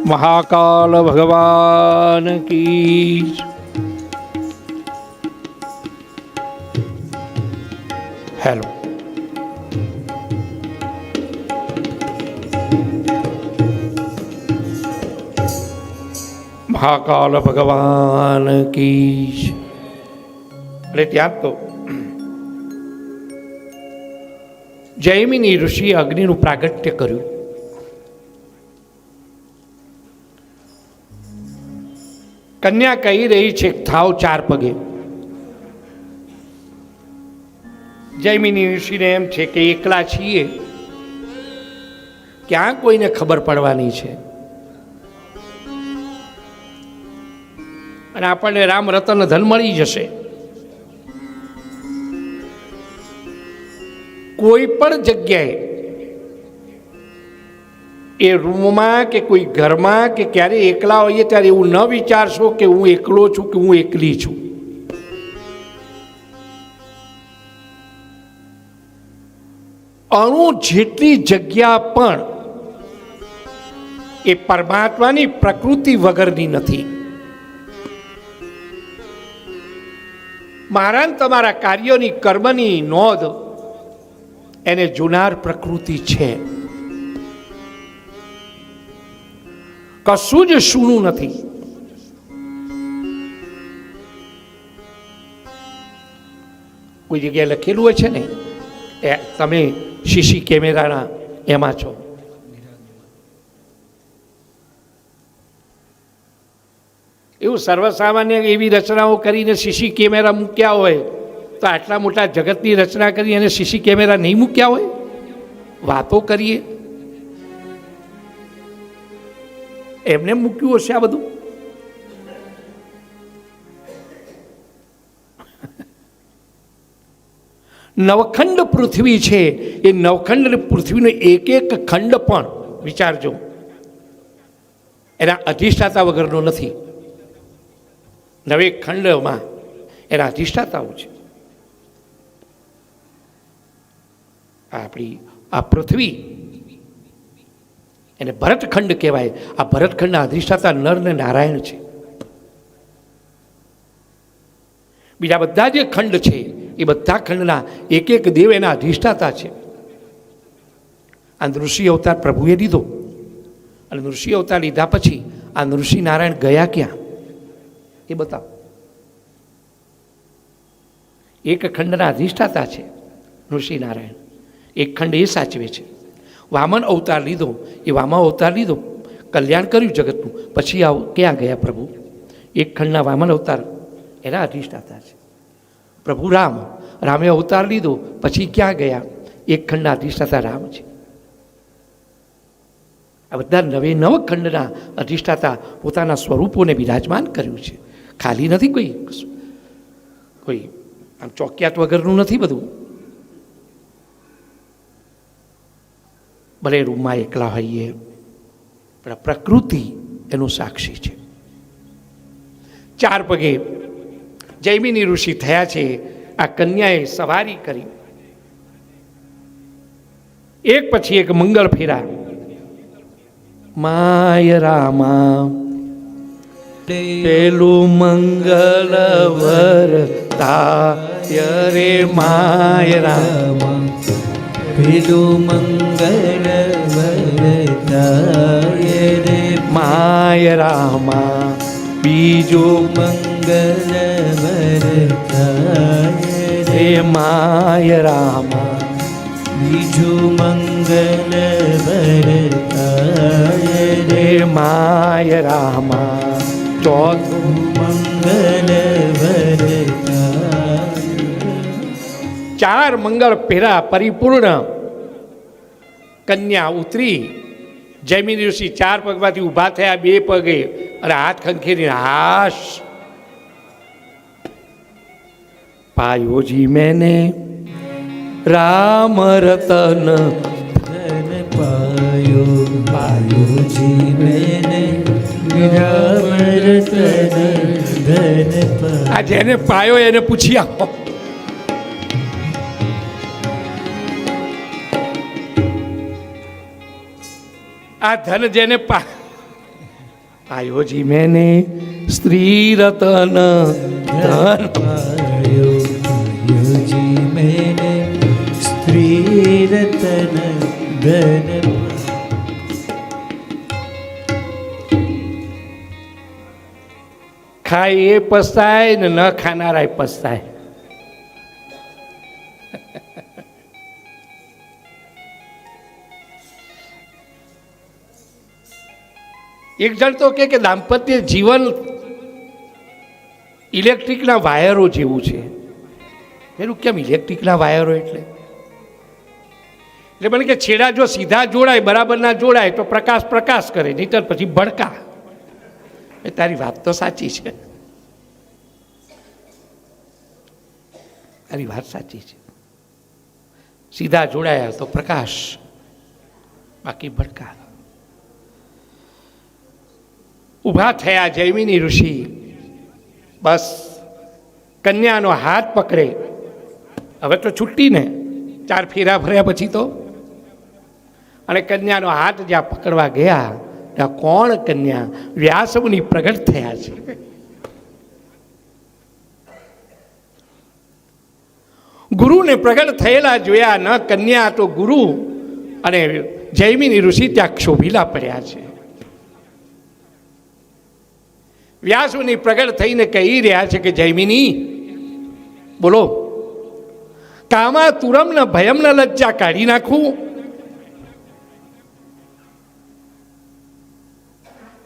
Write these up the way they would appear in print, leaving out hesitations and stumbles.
महाकाल भगवान की। हेलो, महाकाल भगवान की। अरे ત્યાં તો જૈમિની ઋષિએ અગ્નિનું પ્રાગટ્ય કર્યું. કન્યા કહી રહી છે થાવ ચાર પગે. જૈમિની ઋષિને એમ છે કે એકલા છીએ, ક્યાં કોઈને ખબર પડવાની છે, અને આપણને રામ રતન ધન મળી જશે. કોઈ પણ જગ્યાએ એ રૂમમાં કે કોઈ ઘરમાં કે ક્યારે એકલા હોઈએ ત્યારે એવું ન વિચારશો કે હું એકલો છું કે હું એકલી છું. અણુ જેટલી જગ્યા પણ એ પરમાત્માની પ્રકૃતિ વગરની નથી. મારા તમારા કાર્યોની કર્મની નોંધ એને જોનાર પ્રકૃતિ છે. કશું જ સૂનું નથી. કોઈ જગ્યાએ લખેલું હોય છે ને, એ તમે સીસી કેમેરાના એમાં છો. એવું સર્વસામાન્ય એવી રચનાઓ કરીને સીસી કેમેરા મૂક્યા હોય તો આટલા મોટા જગતની રચના કરી અને સીસી કેમેરા નહીં મૂક્યા હોય? વાતો કરીએ, એમને મૂક્યું હશે આ બધું. નવખંડ પૃથ્વી છે, એ નવખંડ પૃથ્વીનો એક એક ખંડ પણ વિચારજો એના અધિષ્ઠાતા વગરનો નથી. નવે ખંડમાં એના અધિષ્ઠાતાઓ છે. આપણી આ પૃથ્વી એને ભરતખંડ કહેવાય. આ ભરતખંડના અધિષ્ઠાતા નર ને નારાયણ છે. બીજા બધા જે ખંડ છે એ બધા ખંડના એક એક દેવ એના અધિષ્ઠાતા છે. આ નૃષિ અવતાર પ્રભુએ લીધો, અને નૃષિ અવતાર લીધા પછી આ નૃષિ નારાયણ ગયા ક્યાં એ બતાવો. એક ખંડના અધિષ્ઠાતા છે નૃષિ નારાયણ, એક ખંડ એ સાચવે છે. વામન અવતાર લીધો, એ વામન અવતાર લીધો, કલ્યાણ કર્યું જગતનું, પછી ક્યાં ગયા પ્રભુ? એક ખંડના વામન અવતાર એના અધિષ્ઠાતા છે. પ્રભુ રામે અવતાર લીધો, પછી ક્યાં ગયા? એક ખંડના અધિષ્ઠાતા રામ છે. આ બધા નવે નવ ખંડના અધિષ્ઠાતા પોતાના સ્વરૂપોને બિરાજમાન કર્યું છે. ખાલી નથી કોઈ આમ ચોકિયાત વગરનું નથી બધું. ભલે રૂમમાં એકલા હોઈએ પણ પ્રકૃતિ એનું સાક્ષી છે. ચાર પગે જૈમિની ઋષિ થયા છે. આ કન્યાએ સવારી કરી, એક પછી એક મંગળ ફેરા. માય રામા પેલું મંગલ વરતાય રે માય રામા, પેલું મંગલ વરતાય રે માય રામા, બીજું મંગલ વરતાય રે માય રામા, બીજું મંગલ વરતાય રે માય રામા, ચોથું મંગલ વરતાય. ચાર મંગળ ફેરા પરિપૂર્ણ. કન્યા ઉતરી. જૈમિની ઋષિ ચાર પગમાંથી ઊભા થયા, બે પગે, અને હાથ ખંખેરી હાશ પાયોજી મેને રામ રતન ધન પાયો, પાયોજી મેને રામ રતન ધન પાયો. આ જેને પાયો એને પૂછી આવો. આ ધન જેને आयो जी मैंने स्त्री रतन धन पायो, आयो जी मैंने स्त्री रतन धन। खाए એ પસ્તાય ને ન ખાનારાય પસ્તાય. એક જણ તો કે દાંપત્ય જીવન ઇલેક્ટ્રિકના વાયરો જેવું છે. એનું કેમ ઇલેક્ટ્રિકના વાયરો એટલે મને કે છેડા જો સીધા જોડાય બરાબર ના જોડાય તો પ્રકાશ પ્રકાશ કરે, નહીંતર પછી ભડકા. એ તારી વાત તો સાચી છે, તારી વાત સાચી છે. સીધા જોડાયા તો પ્રકાશ, બાકી ભડકા. ઊભા થયા જૈમિની ઋષિ. બસ કન્યાનો હાથ પકડે. હવે તો છૂટી ને, 4 ફેરા ફર્યા પછી તો. અને કન્યાનો હાથ જ્યાં પકડવા ગયા ત્યાં કોણ કન્યા? વ્યાસમુનિ પ્રગટ થયા છે. ગુરુને પ્રગટ થયેલા જોયા, ન કન્યા તો ગુરુ. અને જૈમિની ઋષિ ત્યાં ક્ષોભીલા પડ્યા છે. વ્યાસમુનિ પ્રગટ થઈને કહી રહ્યા છે કે જૈમિની બોલો, કામા તુરમ ન ભયમ ન લજ્જા કાઢી નાખું?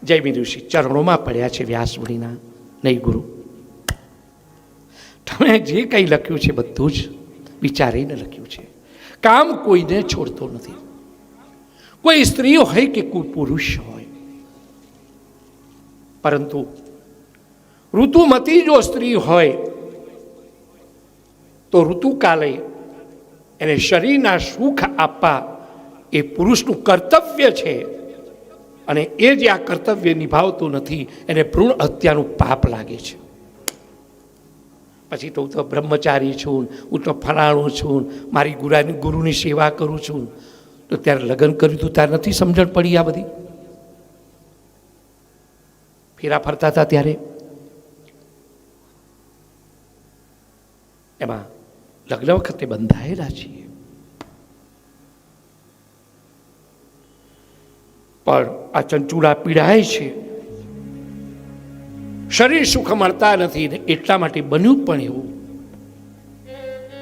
જૈમિની ઋષિ ચરણોમાં પડ્યા છે વ્યાસમુનિના. નહીં ગુરુ, તમે જે કંઈ લખ્યું છે બધું જ વિચારીને લખ્યું છે. કામ કોઈને છોડતો નથી, કોઈ સ્ત્રી હોય કે કોઈ પુરુષ હોય. પરંતુ ઋતુમતી જો સ્ત્રી હોય તો ઋતુકાલે એને શરીરના સુખ આપવા એ પુરુષનું કર્તવ્ય છે. અને એ જે આ કર્તવ્ય નિભાવતું નથી એને ભ્રૂણ હત્યાનું પાપ લાગે છે. પછી તો હું તો બ્રહ્મચારી છું, હું તો ફલાણું છું, મારી ગુરુની સેવા કરું છું. તો ત્યારે લગ્ન કર્યું હતું ત્યારે નથી સમજણ પડી આ બધી? ફેરા ફરતા હતા ત્યારે એમાં લગ્ન વખતે બંધાયેલા છીએ. પણ આ ચંચુડા પીડાય છે, શરીર સુખ મળતા નથી. ને એટલા માટે બન્યું પણ એવું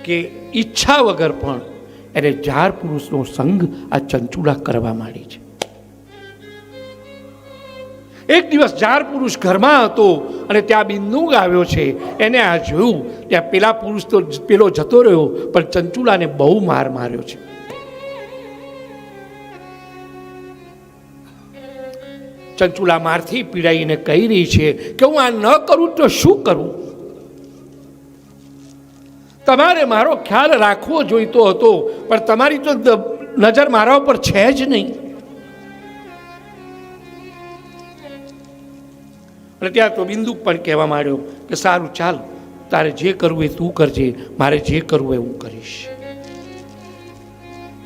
કે ઈચ્છા વગર પણ એને જાર પુરુષનો સંગ આ ચંચુડા કરવા માંડી છે. એક દિવસ જાર પુરુષ ઘરમાં હતો અને ત્યાં બિંદુક આવ્યો છે. એને આ જોયું, ત્યાં પેલા પુરુષ તો પેલો જતો રહ્યો, પણ ચંચુલાને બહુ માર માર્યો છે. ચંચુલા મારથી પીડાઈને કહી રહી છે કે હું આ ન કરું તો શું કરું? તમારે મારો ખ્યાલ રાખવો જોઈતો હતો, પણ તમારી તો નજર મારા ઉપર છે જ નહીં. અને ત્યાં તો બિંદુક પણ કહેવા માંડ્યો કે સારું ચાલ, તારે જે કરવું એ તું કરજે, મારે જે કરવું એ હું કરીશ.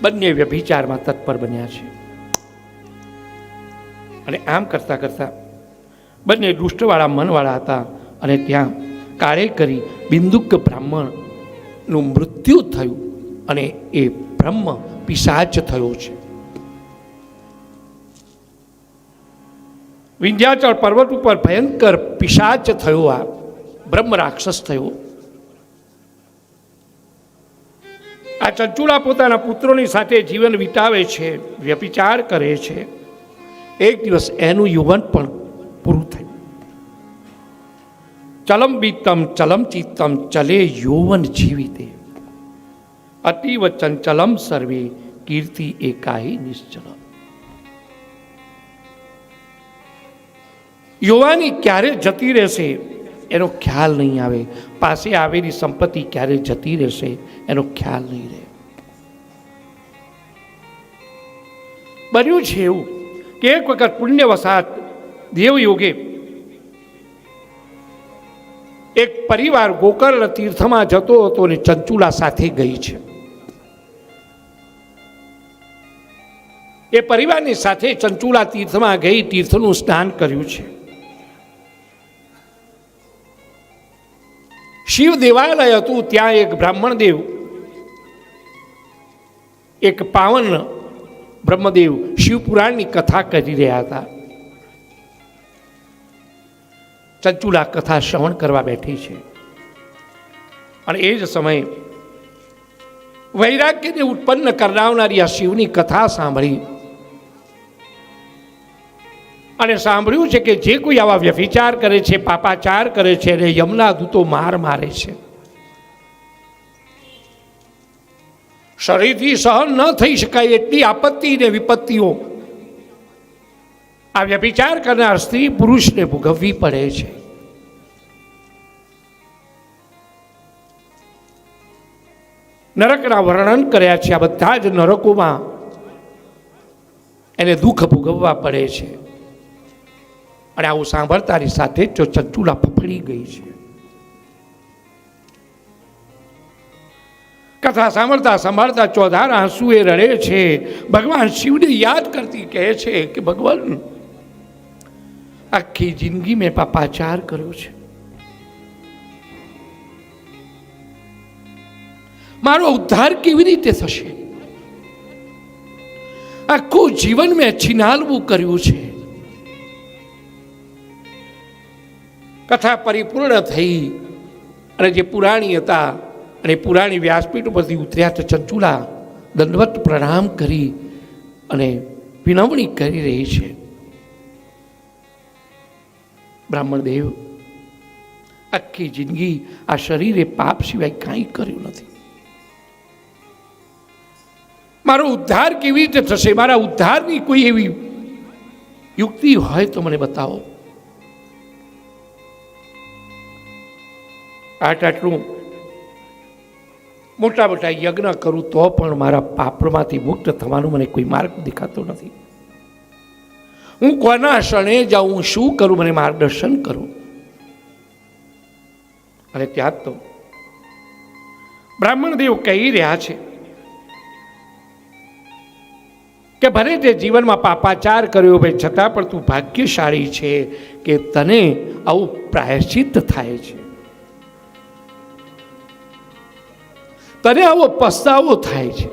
બંને વ્યભિચારમાં તત્પર બન્યા છે. અને આમ કરતા કરતા બંને દુષ્ટવાળા મનવાળા હતા. અને ત્યાં કાળે કરી બિંદુક બ્રાહ્મણનું મૃત્યુ થયું અને એ બ્રહ્મ પિશાચ થયો છે. વિંધ્યાચળ પર્વત ઉપર ભયંકર પિશાચ થયો, આ બ્રહ્મ રાક્ષસ થયો. આ ચંચુલા પોતાના પુત્રોની સાથે જીવન વિતાવે છે, વ્યભિચાર કરે છે. એક દિવસ એનું યુવન પણ પૂરું થયું. ચલમ બીતમ ચલમ ચિત્તમ ચલે યૌવન જીવિતે અતિવ ચંચલમ સર્વે કીર્તિ એકાહી નિશ્ચલ. યુવાની ક્યારે જતી રહેશે એનો ખ્યાલ નહીં આવે. પાસે આવેલી સંપત્તિ ક્યારે જતી રહેશે એનો ખ્યાલ નહીં રહે. બન્યું છે એવું કે એક વખત પુણ્યવશાત દેવયોગે એક પરિવાર ગોકર્ણ તીર્થમાં જતો હતો અને ચંચુલા સાથે ગઈ છે. એ પરિવારની સાથે ચંચુલા તીર્થમાં ગઈ, તીર્થનું સ્નાન કર્યું છે. શિવ દેવાલય હતું, ત્યાં એક બ્રાહ્મણ દેવ, એક પાવન બ્રહ્મદેવ શિવપુરાણની કથા કરી રહ્યા હતા. ચંચુલા કથા શ્રવણ કરવા બેઠી છે અને એ જ સમયે વૈરાગ્યને ઉત્પન્ન કરનારી આ શિવની કથા સાંભળી અને સાંભળ્યું છે કે જે કોઈ આવા વ્યભિચાર કરે છે, પાપાચાર કરે છે, અને યમના દૂતો માર મારે છે. શરીરથી સહન ન થઈ શકાય એટલી આપત્તિ ને વિપત્તિઓ આ વ્યભિચાર કરનાર સ્ત્રી પુરુષને ભોગવવી પડે છે. નરકના વર્ણન કર્યા છે. આ બધા જ નરકોમાં એને દુઃખ ભોગવવા પડે છે. અને આવું સાંભળતાની સાથે જ ચંચુલા ફફડી ગઈ છે. કથા સાંભળતા સાંભળતા ચોધાર આંસુએ રડે છે. ભગવાન શિવને યાદ કરતી કહે છે કે ભગવાન, આખી જિંદગી મેં પાપાચાર કર્યો છે, મારો ઉદ્ધાર કેવી રીતે થશે? આખું જીવન મેં છીનાલવું કર્યું છે. કથા પરિપૂર્ણ થઈ અને જે પુરાણી હતા અને પુરાણી વ્યાસપીઠ ઉપરથી ઉતર્યા તો ચંચુલા દંડવત પ્રણામ કરી અને વિનવણી કરી રહી છે. બ્રાહ્મણ દેવ, આખી જિંદગી આ શરીરે પાપ સિવાય કાંઈ કર્યું નથી. મારો ઉદ્ધાર કેવી રીતે થશે? મારા ઉદ્ધારની કોઈ એવી યુક્તિ હોય તો મને બતાવો. આટલું મોટા મોટા યજ્ઞ કરું તો પણ મારા પાપમાંથી મુક્ત થવાનો મને કોઈ માર્ગ દેખાતો નથી. હું કોના શરણે જાઉં, શું કરું, મને માર્ગદર્શન કરું. અને ત્યાં તો બ્રાહ્મણ દેવ કહી રહ્યા છે કે ભલે તે જીવનમાં પાપાચાર કર્યો ભાઈ, છતાં પણ તું ભાગ્યશાળી છે કે તને આવું પ્રાયશ્ચિત થાય છે, તને આવો પસ્તાવો થાય છે.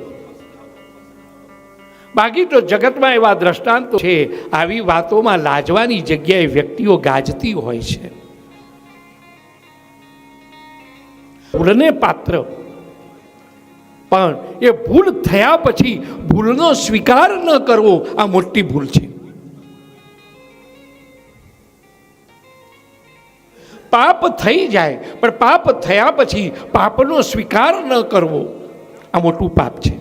બાકી તો જગતમાં એવા દ્રષ્ટાંતો છે, આવી વાતોમાં લાજવાની જગ્યાએ વ્યક્તિઓ ગાજતી હોય છે. ભૂલને પાત્ર, પણ એ ભૂલ થયા પછી ભૂલનો સ્વીકાર ન કરવો આ મોટી ભૂલ છે. પાપ થઈ જાય પણ પાપ થયા પછી પાપનો સ્વીકાર ન કરવો આ મોટું પાપ છે.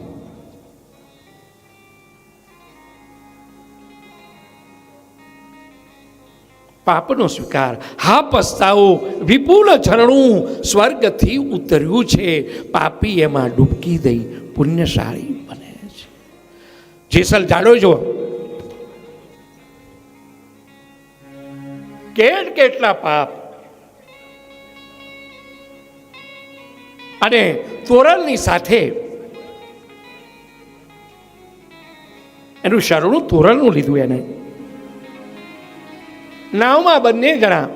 પાપનો સ્વીકાર, હા પસ્તાવો, વિપુલ ઝરણું સ્વર્ગથી ઉતર્યું છે, પાપી એમાં ડૂબકી દઈ પુણ્યશાળી બને છે. જેસલ જાડો જો કેટલા પાપ અને તોરલની સાથે એનું શરણું તોરલનું લીધું. એને નાવમાં બંને જણા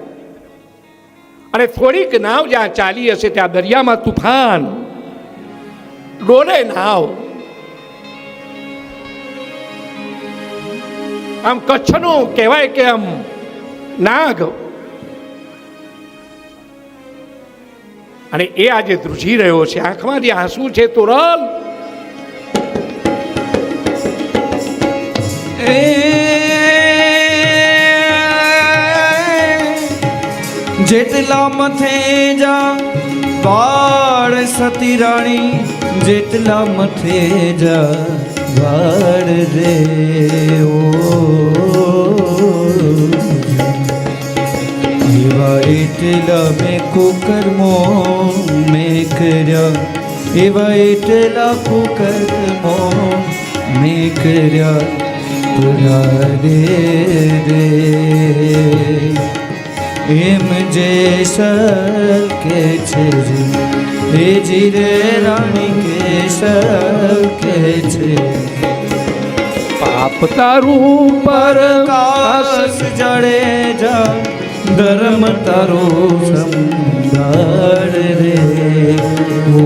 અને થોડીક નાવ જ્યાં ચાલી હશે ત્યાં દરિયામાં તુફાન ડોલે નાવ. આમ કચ્છનો કહેવાય કે આમ નાગ, અને એ આજે ધ્રુજી રહ્યો છે, આંખમાંથી આંસુ છે. તોરલ જેટલા મથે જા વાળ સતી રાણી, જેટલા મથે જા વાળ રે એવા એટલા મેં કુકર્મો મેં કર્યા, એવા એટલા કુકર્મો મેં કર્યા રે રે. એમ જે સર કે છે એ જીરે રાણી કે સર કે છે. પાપ તારું પ્રકાશ જાડેજા ધર્મ તારો સંભાળ રે ઓ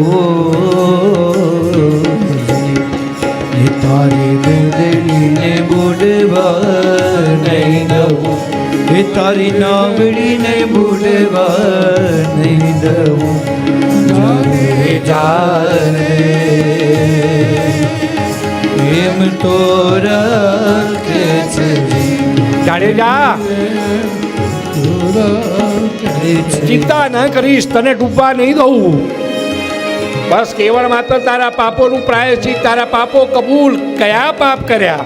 એ તારી બેદડીને બુડવા નહીં દઉં એ તારી નાગડીને બુડવા નહીં દઉં જાને જાને એમ તો રાખે છે જાડેજા ચિંતા ન કરીશ, તને ડૂબવા નહીં દઉં. બસ કેવળ માત્ર તારા પાપોનું પ્રાયશ્ચિત, તારા પાપો કબૂલ. કયા પાપ કર્યા?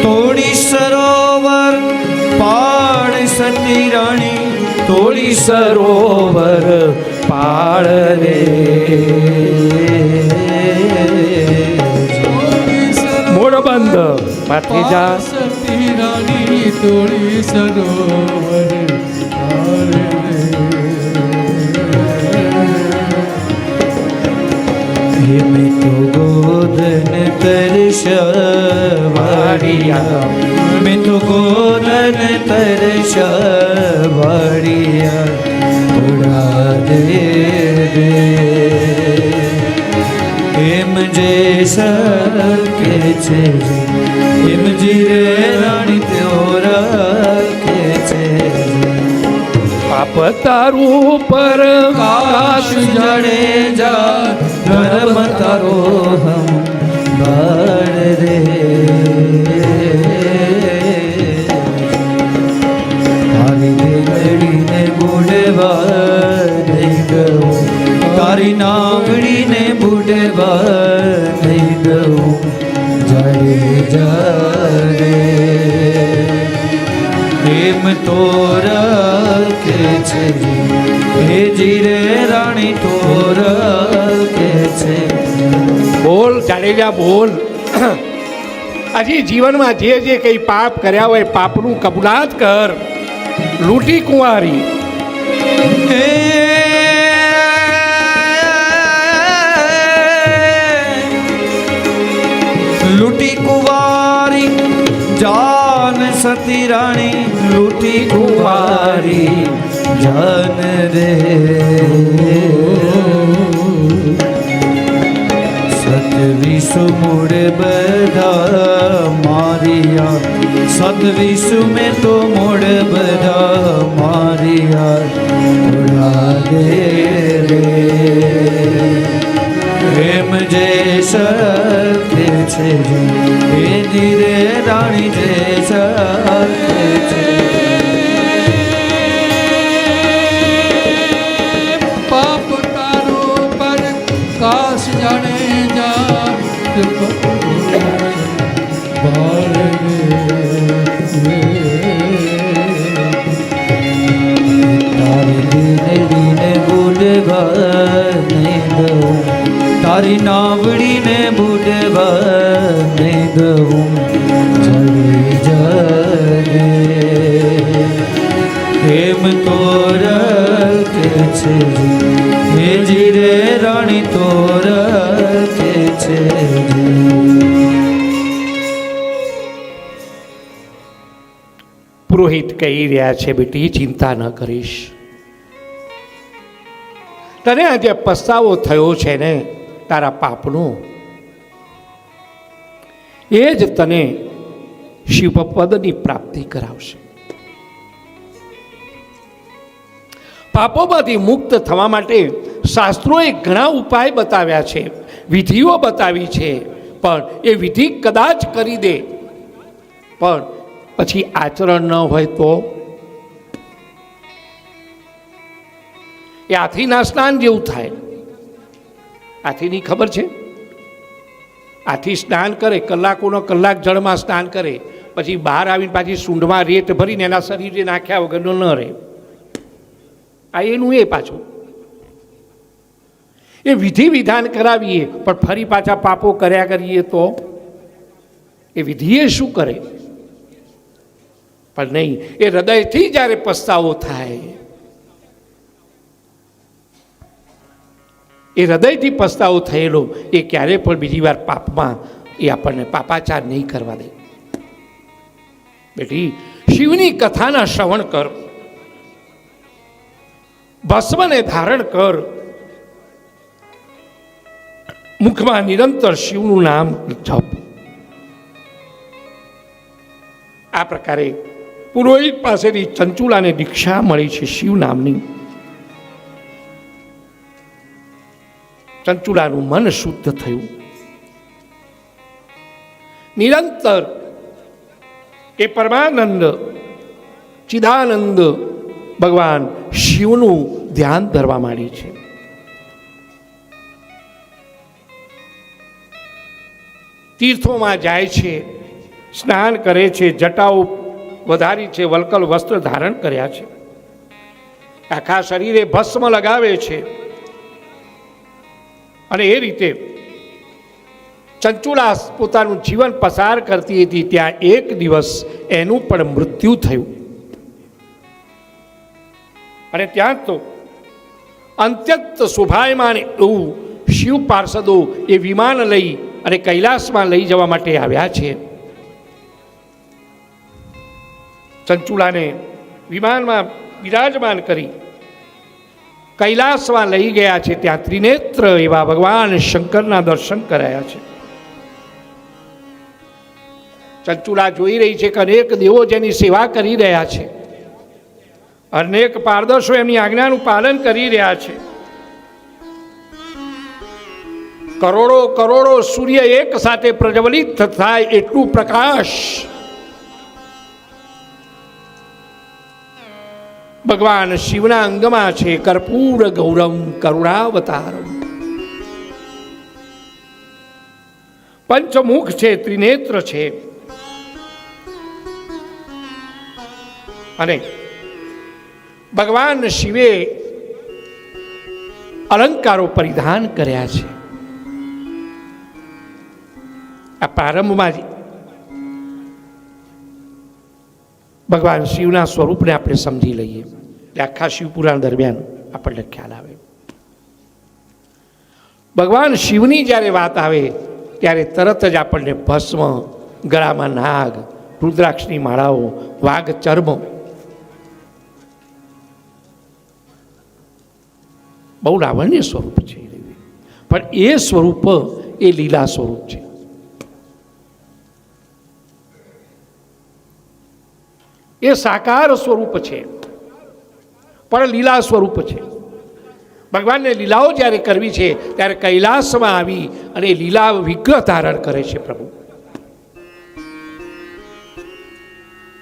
તોડી સરોવર પાળ સતી રાણી તોડી સરોવર પાળ રે મોડ બંધ માથે જા સતી રાણી તોડી સરોવર પાળ રે. મેં તો ગોદન તરસવાડિયા મેં તો ગોદન તરસવાડિયા ઉડા દે રે એમ જે સકે છે એમ જીરે રાણી તેઓ રાખે છે પાપ તારું પ્રકાશ જાડેજા ધર્મ તારો હમ બાળ રે તારી બેગડીને બુડવા નહીં દઉં તારી નાગડીને બુડવા નહીં દઉં જાડેજા રે એમ તો રાખે છે હે જીરે રાણી તો રાખે છે. બોલ જાડેજા બોલ. હજી જીવનમાં જે જે કંઈ પાપ કર્યા હોય પાપનું કબૂલાત કર. લૂંટી કુંવારી હે લૂંટી કુંવારી જાન સતી રાણી લૂંટી કુંવારી જાન રે સતવીસુ મૂળ બધા મારિયા સતવીસુ મેં તો મૂળ બધા મારિયા ઉડા દે રે એમ જે સકે છે એ ધીરે રાણી જે સકે છે પાપ તારો પ્રકાશ જાણે જા બાળ રે. તારી દીને બુડવા નહીં દઉં તારી નાવડીને બુડવા નહીં દઉં જડી જડે એમ તો રાખે છે હે જીરે રાણી તો રાખે છે. પુરોહિત કહી રહ્યા છે, બેટી ચિંતા ન કરીશ. તને આજે પસ્તાવો થયો છે ને તારા પાપનો, એ જ તને શિવપદની પ્રાપ્તિ કરાવશે. પાપોમાંથી મુક્ત થવા માટે શાસ્ત્રોએ ઘણા ઉપાય બતાવ્યા છે, વિધિઓ બતાવી છે, પણ એ વિધિ કદાચ કરી દે પણ પછી આચરણ ન હોય તો એ હાથીના સ્નાન જેવું થાય. હાથીની ખબર છે? હાથી સ્નાન કરે, કલાકોનો કલાક જળમાં સ્નાન કરે, પછી બહાર આવીને પાછી સૂંઢમાં રેત ભરીને એના શરીરે નાખ્યા વગરનો ન રહે. આ એનું એ પાછું એ વિધિ વિધાન કરાવીએ પણ ફરી પાછા પાપો કર્યા કરીએ તો એ વિધિએ શું કરે? પણ નહીં, એ હૃદયથી જ્યારે પસ્તાવો થાય એ હૃદયથી પસ્તાવો થયેલો એ ક્યારેય પણ બીજી વાર પાપમાં એ આપણને પાપાચાર નહીં કરવા દે. બેટી, શિવની કથાના શ્રવણ કર, ભસ્મને ધારણ કર, મુખમાં નિરંતર શિવનું નામ જપ. આ પ્રકારે પુરોહિત પાસેથી ચંચુલાને દીક્ષા મળી છે શિવ નામની. ચંચુલાનું મન શુદ્ધ થયું. નિરંતર એ પરમાનંદ ચિદાનંદ ભગવાન શિવનું ધ્યાન ધરવા માંડી છે. તીર્થોમાં જાય છે, સ્નાન કરે છે, જટાઓ વધારી છે, વલ્કલ વસ્ત્ર ધારણ કર્યા છે, આખા શરીરે ભસ્મ લગાવે છે. અને એ રીતે ચંચુલા પોતાનું જીવન પસાર કરતી હતી. ત્યાં એક દિવસ એનું પણ મૃત્યુ થયું. અને ત્યાં તો અત્યંત શોભાયમાન એવું શિવ પાર્ષદો એ વિમાન લઈ અને કૈલાસમાં લઈ જવા માટે આવ્યા છે. ચંચુલાને વિમાનમાં બિરાજમાન કરી કૈલાસમાં લઈ ગયા છે. ત્યાં ત્રિનેત્ર એવા ભગવાન શંકરના દર્શન કરાયા છે. ચંચુલા જોઈ રહી છે કે અનેક દેવો જેની સેવા કરી રહ્યા છે, અનેક પારદર્શો એમની આજ્ઞાનું પાલન કરી રહ્યા છે. કરોડો કરોડો સૂર્ય એક સાથે પ્રજ્વલિત થાય એટલું પ્રકાશ ભગવાન શિવના અંગમાં છે. કર્પૂર ગૌરમ કરુણાવતારમ. પંચમુખ છે, ત્રિનેત્ર છે. અને ભગવાન શિવે અલંકારો પરિધાન કર્યા છે. આ પ્રારંભમાં જ ભગવાન શિવના સ્વરૂપને આપણે સમજી લઈએ એટલે આખા શિવપુરાણ દરમિયાન આપણને ખ્યાલ આવે. ભગવાન શિવની જ્યારે વાત આવે ત્યારે તરત જ આપણને ભસ્મ, ગળામાં નાગ, રુદ્રાક્ષની માળાઓ, વાઘ ચર્મ, બહુ લાવણ્ય સ્વરૂપ છે. પણ એ સ્વરૂપ એ લીલા સ્વરૂપ છે. એ સાકાર સ્વરૂપ છે પણ લીલા સ્વરૂપ છે. ભગવાનને લીલાઓ જ્યારે કરવી છે ત્યારે કૈલાસમાં આવી અને લીલા વિગ્રહ ધારણ કરે છે પ્રભુ.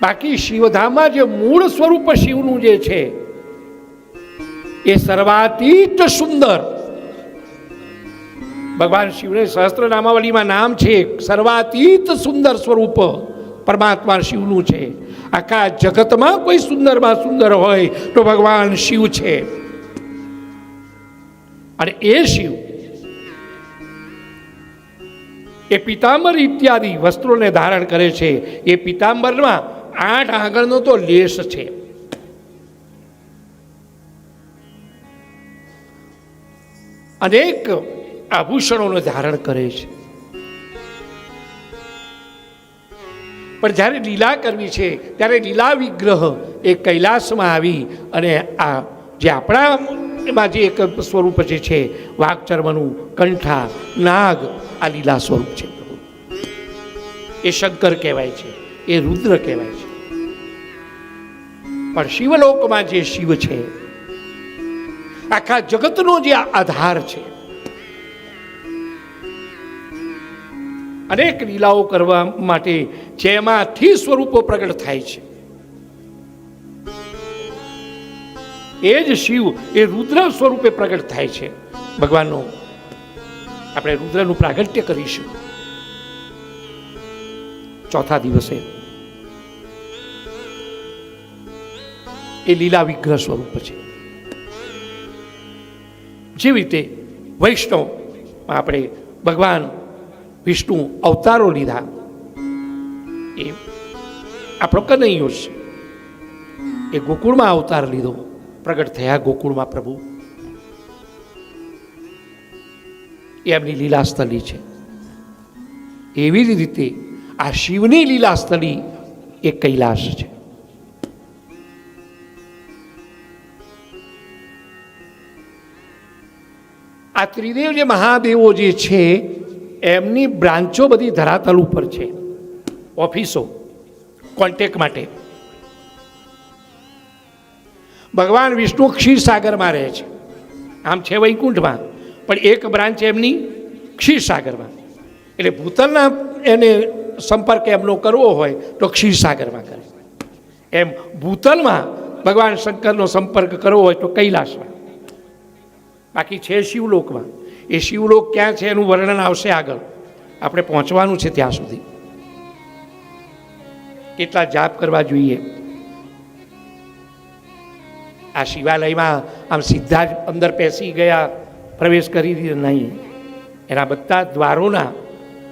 બાકી શિવધામમાં જે મૂળ સ્વરૂપ શિવનું જે છે એ સર્વાતીત સુંદર. ભગવાન શિવને સહસ્ત્ર નામાવલીમાં નામ છે સર્વાતીત સુંદર સ્વરૂપ પરમાત્મા શિવનું છે. આખા જગતમાં કોઈ સુંદરમાં સુંદર હોય તો ભગવાન શિવ છે. અને એ શિવ એ પિતાંબર ઇત્યાદિ વસ્ત્રોને ધારણ કરે છે. એ પિતાંબરમાં 8 આંગળનો તો લેશ છે. અનેક આભૂષણોને ધારણ કરે છે. પણ જ્યારે લીલા કરવી છે ત્યારે લીલા વિગ્રહ એ કૈલાસમાં આવી અને આ જે આપણામાં જે એક સ્વરૂપ જે છે વાઘચર્મનું, કંઠા, નાગ, આ લીલા સ્વરૂપ છે. એ શંકર કહેવાય છે, એ રુદ્ર કહેવાય છે. પણ શિવલોકમાં જે શિવ છે આખા જગતનો જે આધાર છે, અનેક લીલાઓ કરવા માટે જેમાંથી સ્વરૂપો પ્રગટ થાય છે એ જ શિવ એ રુદ્ર સ્વરૂપે પ્રગટ થાય છે. ભગવાનનું આપણે રુદ્રનું પ્રાગટ્ય કરીશું ચોથા દિવસે. એ લીલા વિગ્રહ સ્વરૂપ છે. જેવી રીતે વૈષ્ણવમાં આપણે ભગવાન વિષ્ણુ અવતારો લીધા, એ આપણો કનૈયો છે. એ ગોકુળમાં અવતાર લીધો, પ્રગટ થયા ગોકુળમાં પ્રભુ. એ એમની લીલાસ્થલી છે. એવી જ રીતે આ શિવની લીલાસ્થલી એ કૈલાસ છે. આ ત્રિદેવ જે મહાદેવો જે છે એમની બ્રાન્ચો બધી ધરાતલ ઉપર છે, ઓફિસો કોન્ટેક્ટ માટે. ભગવાન વિષ્ણુ ક્ષીરસાગરમાં રહે છે, આમ છે વૈકુંઠમાં, પણ એક બ્રાન્ચ એમની ક્ષીરસાગરમાં. એટલે ભૂતલના એને સંપર્ક એમનો કરવો હોય તો ક્ષીરસાગરમાં કરે. એમ ભૂતલમાં ભગવાન શંકરનો સંપર્ક કરવો હોય તો કૈલાસમાં. બાકી છે શિવલોકમાં. એ શિવલોક ક્યાં છે એનું વર્ણન આવશે આગળ, આપણે પહોંચવાનું છે ત્યાં સુધી. કેટલા જાપ કરવા જોઈએ. આ શિવાલયમાં આમ સીધા જ અંદર પેસી ગયા, પ્રવેશ કરી દીધો નહીં. એના બધા દ્વારોના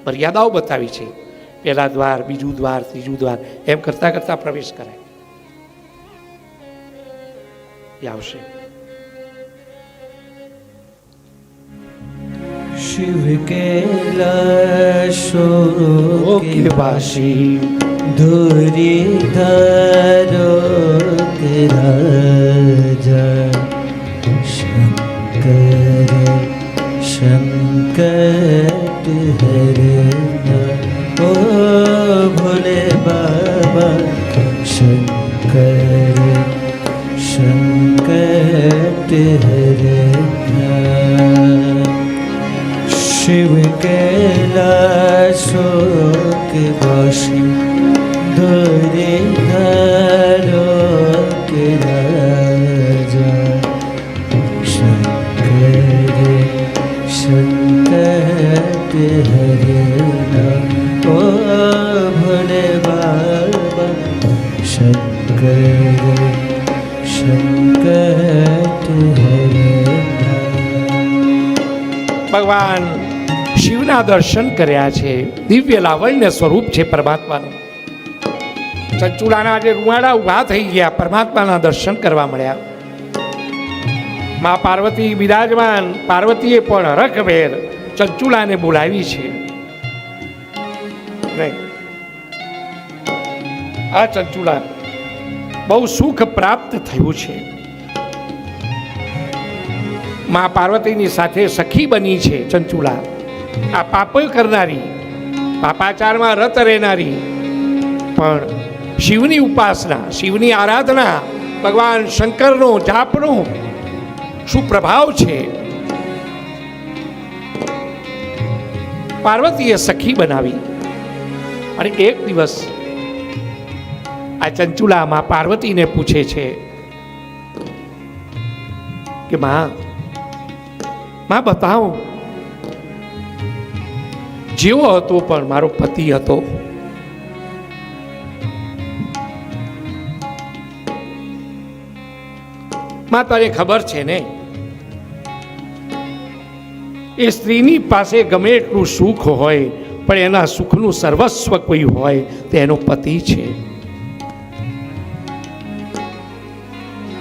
મર્યાદાઓ બતાવી છે. પહેલા દ્વાર, બીજું દ્વાર, ત્રીજું દ્વાર, એમ કરતાં કરતાં પ્રવેશ કરાય. એ આવશે. शिव कैलाशो के वासी धुरीधरो के राजा शंकर संकट हरना ओ भोले बाबा शंकर संकट हरना शिव कैलाशो के वासी धुरीधरो के राजा शंकर संकट हरना ओ भोले बाबा शंकर संकट हरना. ભગવાન શિવના દર્શન કર્યા છે. દિવ્ય લાવણ્ય સ્વરૂપ છે પરમાત્માનું. ચંચુલાના જે રૂવાડા ઊભા થઈ ગયા, પરમાત્માના દર્શન કરવા મળ્યા. મા પાર્વતી બિરાજમાન. પાર્વતીએ પણ હરખભેર ચંચુલાને બોલાવી છે. નહીં, આ ચંચુલા બહુ સુખ પ્રાપ્ત થયું છે. મા પાર્વતીની સાથે સખી બની છે ચંચુલા. આ પાપ કરનારી, પાપાચારમાં રત રહેનારી, પણ શિવની ઉપાસના, શિવની આરાધના, ભગવાન શંકરનો જાપનો શું પ્રભાવ છે. પાર્વતીએ સખી બનાવી. અને એક દિવસ આ ચંચુલા મા પાર્વતીને પૂછે છે કે માં બતાવો, જેવો હતો પણ મારો પતિ હતો. માં તને ખબર છે ને, એ સ્ત્રીની પાસે ગમે એટલું સુખ હોય, પણ એના સુખનું સર્વસ્વ કોઈ હોય તો એનો પતિ છે.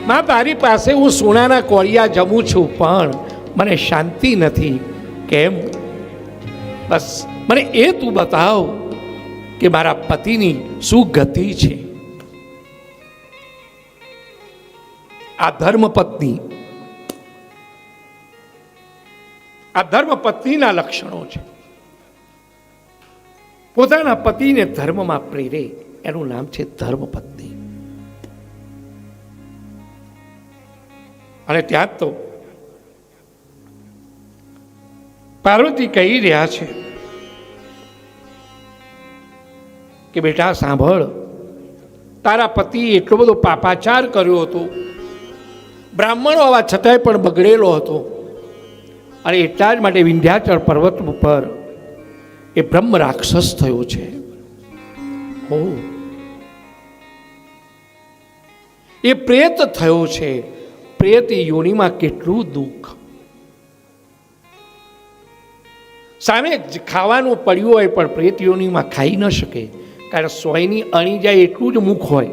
માં તારી પાસે હું સોનાના કોળિયા જમું છું, પણ મને શાંતિ નથી. કેમ? બસ મને એ તું બતાવ કે મારા પતિની શું ગતિ છે. આ ધર્મપત્ની, આ ધર્મપત્નીના લક્ષણો છે. પોતાના પતિને ધર્મમાં પ્રેરે, એનું નામ છે ધર્મપત્ની. અને ત્યાં તો પાર્વતી કહી રહ્યા છે કે બેટા સાંભળ, તારા પતિ એટલો બધો પાપાચાર કર્યો હતો, બ્રાહ્મણો હોવા છતાંય પણ બગડેલો હતો. અને એટલા જ માટે વિંધ્યાચળ પર્વત ઉપર એ બ્રહ્મ રાક્ષસ થયો છે. હો, એ પ્રેત થયો છે. પ્રેત યોનિમાં કેટલું દુઃખ. સામે ખાવાનું પડ્યું હોય પણ પ્રેત યોનિમાં ખાઈ ન શકે, કારણ સોયની અણી જાય એટલું જ મુખ હોય.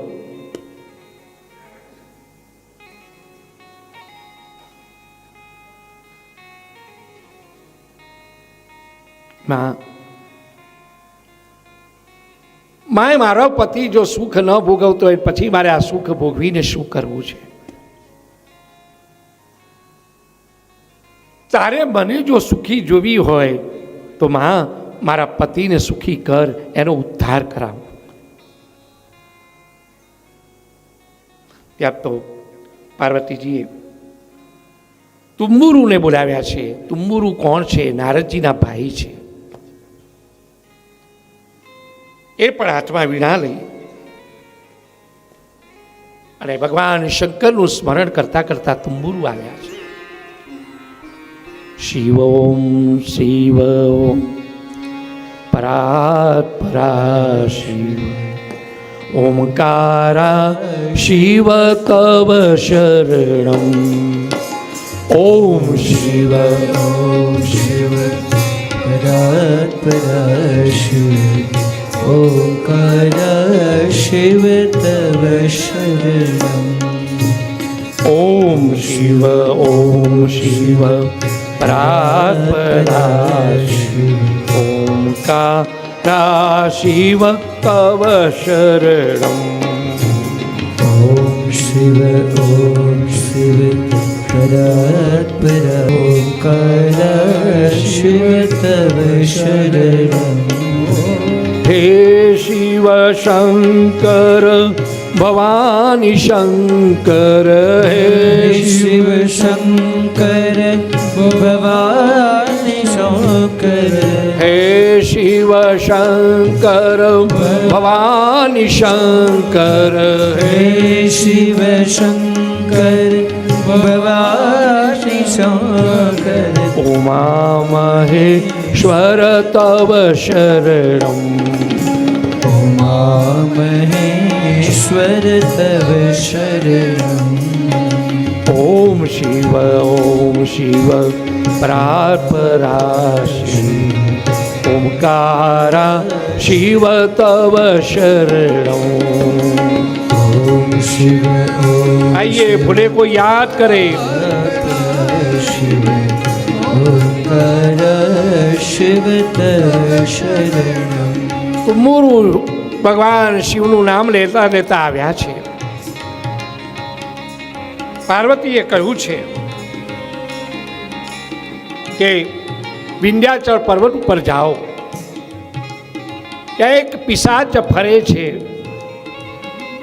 માએ મારો પતિ જો સુખ ન ભોગવતો હોય પછી મારે આ સુખ ભોગવીને શું કરવું છે? તારે મને જો સુખી જોવી હોય તો મારા પતિને સુખી કર, એનો ઉદ્ધાર કરાવ. ત્યાં તો પાર્વતીજીએ તુમ્બુરુને બોલાવ્યા છે. તુમ્બુરુ કોણ છે? નારદજીના ભાઈ છે. એ પણ હાથમાં વીણા લઈ અને ભગવાન શંકરનું સ્મરણ કરતા કરતા તુમ્બુરુ આવ્યા છે. શિવ ઓમ શિવ ઓમ પરાત પરા શિવ ઓમકારા શિવ તવ શરણમ. ઓમ શિવ ઓમ શિવ પરાત પરા શિવ ઓંકાર શિવ તવ શરણમ. ઓમ શિવ પરાત પરા શિવ ઓમકારા શિવ તવ શરણમ. ઓમ શિવ પરાત પરા ઓંકાર શિવ તવ શરણમ. હે શિવ શંકર ભવાની શંકર. હે શિવ શંકર ભવાની શંકર. હે શિવ શંકર ભવાની શંકર. હે શિવ શંકર ભવાની શંકર. ઉમા મહેશ્વર તવ શરણમ. ઉમા મહેશ્વર તવ શરણમ. ઓમ શિવ પરાત પરા શિવ ઓમકારા શિવ તવ શરણમ. ઓમ શિવ આइए भोले को याद करे. શિવ ઓંકાર શિવ તવ શરણમ. તુમ્બુરુ ભગવાન શિવનું નામ લેતા લેતા આવ્યા છે. પાર્વતીએ કહ્યું છે કે વિંધ્યાચળ પર્વત ઉપર જાઓ, ત્યાં એક પિશાચ ફરે છે.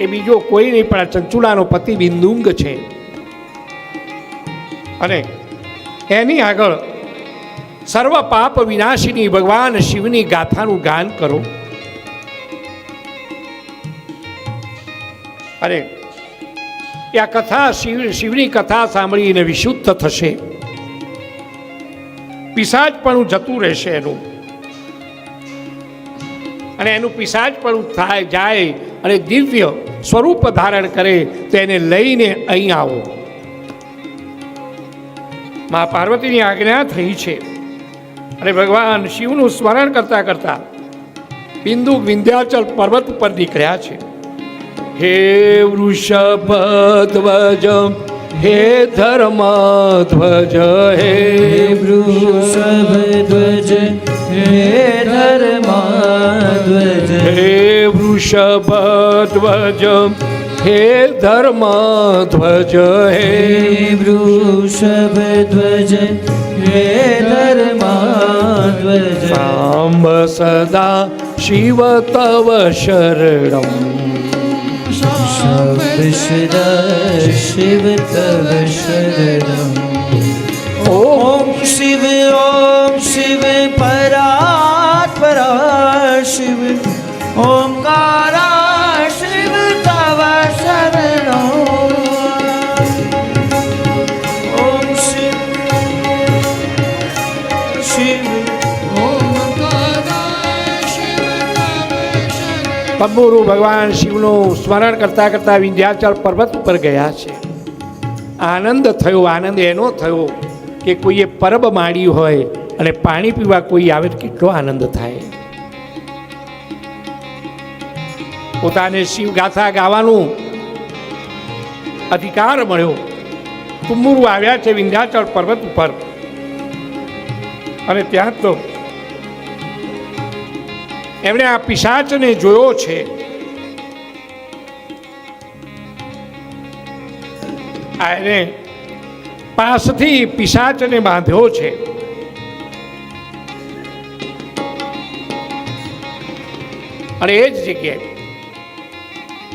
એ બીજો કોઈ નહીં પણ ચંચુલાનો પતિ બિંદુંગ છે. અને એની આગળ સર્વ પાપ વિનાશીની ભગવાન શિવની ગાથાનું ગાન કરો. અને આ કથા શિવની કથા સાંભળીને વિશુદ્ધ થશે. પિશાચ પણ જતું રહેશે એનું, અને એનું પિશાચ પણ થાય જાય અને દિવ્ય સ્વરૂપ ધારણ કરે તો એને લઈને અહીં આવો. મા પાર્વતીની આજ્ઞા થઈ છે. અને ભગવાન શિવનું સ્મરણ કરતા કરતા બિંદુ વિંધ્યાચલ પર્વત ઉપર નીકળ્યા છે. હે વૃષભધ્વજ હે ધર્મધ્વજ. હે વૃષભધ્વજ હે ધર્મધ્વજ. હે વૃષભધ્વજ હે ધર્મધ્વજ. હે વૃષભધ્વજ હે ધર્મધ્વજ. સાંબ સદા શિવ તવ શરણમ. સદા શિવ તવ શરણમ. ઓમ શિવ પરાત પરા શિવ ઓંકારા શિવ તવ શરણમ. ઓમ શિવ તંબુરુ ભગવાન શિવનું સ્મરણ કરતા કરતા વિંધ્યાચલ પર્વત ઉપર ગયા છે. આનંદ થયો. આનંદ એનો થયો કે કોઈએ પરબ માડી હોય અને પાણી પીવા કોઈ આવે તો કેટલો આનંદ થાય. પોતાને શિવ ગાથા ગાવાનું અધિકાર મળ્યો. તુમ્બુરુ આવ્યા છે વિંધ્યાચલ પર્વત ઉપર, અને ત્યાં તો એમણે આ પિશાચને જોયો છે. એને પાસથી પિશાચને બાંધ્યો છે. અને એ જ જગ્યાએ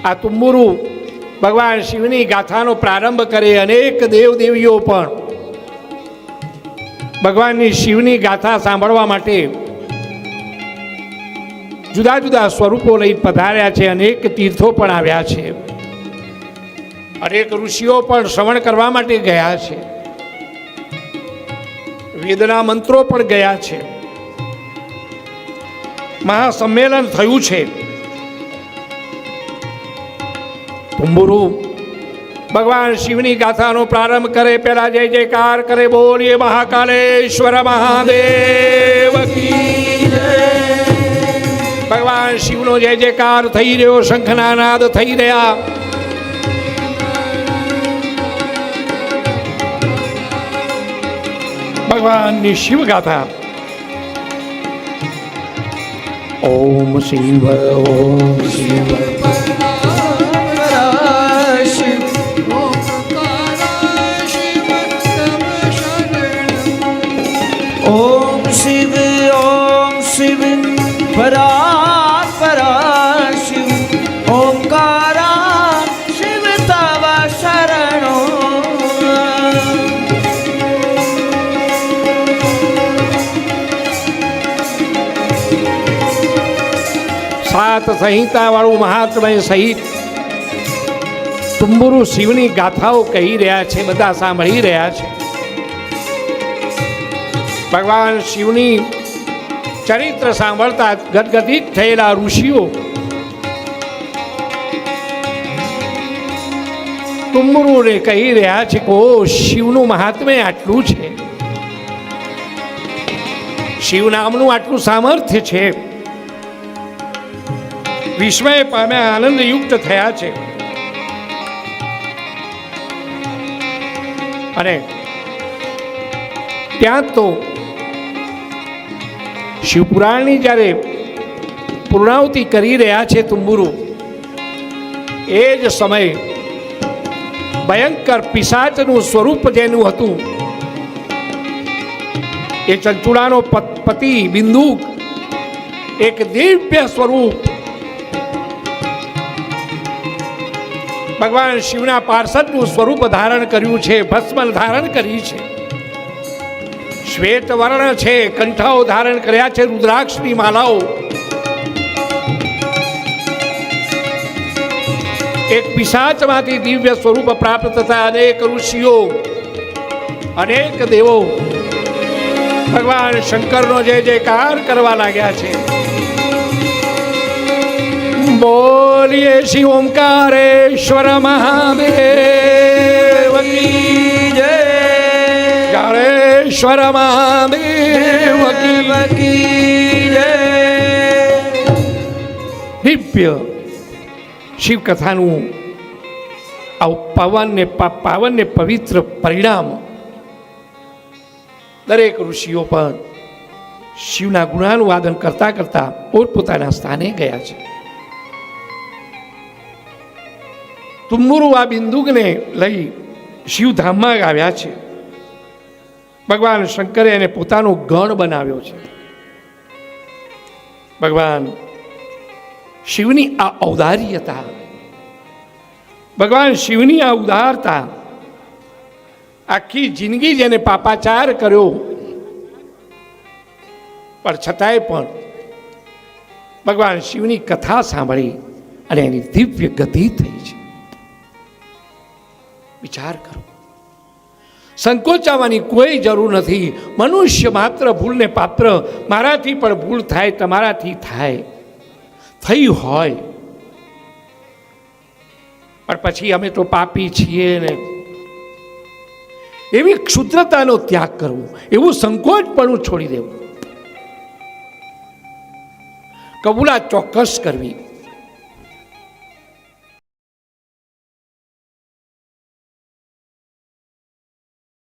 આ તુંબુરુ ભગવાન શિવની ગાથાનો પ્રારંભ કરે. અનેક દેવદેવીઓ પણ ભગવાનની શિવની ગાથા સાંભળવા માટે જુદા જુદા સ્વરૂપો લઈ પધાર્યા છે. અનેક તીર્થો પણ આવ્યા છે. અનેક ઋષિઓ પણ શ્રવણ કરવા માટે ગયા છે. વેદના મંત્રો પણ ગયા છે. મહાસંમેલન થયું છે. તુંબુરુ ભગવાન શિવની ગાથાનો પ્રારંભ કરે પહેલા જય જયકાર કરે. બોલીએ મહાકાલેશ્વર મહાદેવ કી જય. ભગવાન શિવનો જય જયકાર થઈ રહ્યો. શંખના નાદ થઈ રહ્યા. ભગવાનની શિવ ગાથા. ઓમ શિવ ઓમ શિવ ઓમ શિવ ઓમ શિવ પરાત પરા શિવ ઓમકારા શિવ તવ શરણો. સાત સંહિતા વાળું મહાત્મય સહિત તુંબુરુ શિવની ગાથાઓ કહી રહ્યા છે. બધા સાંભળી રહ્યા છે. ભગવાન શિવની ચરિત્ર સાંભળતા ગદગદિત થયેલા ઋષિઓ તુંબુરુને કહી રહ્યા છે કે ઓ શિવનું મહાત્મ્ય આટલું છે. શિવ નામનું આટલું સામર્થ્ય છે. વિસ્મય પામ્યા, આનંદયુક્ત થયા છે. અને ત્યાં તો શિવપુરાણની જ્યારે પૂર્ણાહુતિ કરી રહ્યા છે તુંબુરુ, એ જ સમયે ભયંકર પિશાચનું સ્વરૂપ જેનું હતું એ ચંચુડાનો પતિ બિંદુક એક દિવ્ય સ્વરૂપ ભગવાન શિવના પાર્ષદનું સ્વરૂપ ધારણ કર્યું છે. ભસ્મ ધારણ કરી છે. શ્વેત વર્ણ છે. કંઠાઓ ધારણ કર્યા છે. રુદ્રાક્ષની માલાઓ. એક પિશાચમાંથી દિવ્ય સ્વરૂપ પ્રાપ્ત થતા અનેક ઋષિઓ, અનેક દેવો ભગવાન શંકરનો જય જયકાર કરવા લાગ્યા છે. બોલીએ શિવ ઓમકારેશ્વર મહાદેવ કી જય. જાડેશ્વર મહાદેવ કી જય. દિવ્ય શિવકથાનું આવું પાવન ને પવિત્ર પરિણામ દરેક ઋષિઓ પણ શિવના ગુણાનુવાદન કરતા કરતા પોતપોતાના સ્થાને ગયા છે. તુંબુરુ આ બિંદુકને લઈ શિવધામમાં આવ્યા છે. ભગવાન શંકરે એને પોતાનો ગણ બનાવ્યો છે. ભગવાન શિવની આ ઔદાર્યતા, ભગવાન શિવની આ ઉદારતા, આખી જિંદગી જેને પાપાચાર કર્યો પણ છતાંય પણ ભગવાન શિવની કથા સાંભળી અને એની દિવ્ય ગતિ થઈ છે. વિચાર કરો. સંકોચાવાની કોઈ જરૂર નથી. મનુષ્ય માત્ર ભૂલને પાત્ર. મારાથી પણ ભૂલ થાય, તમારાથી થાય, થઈ હોય, પણ પછી અમે તો પાપી છીએ ને એવી ક્ષુદ્રતાનો ત્યાગ કરવો, એવું સંકોચપણું છોડી દેવું, કબૂલાત ચોક્કસ કરવી.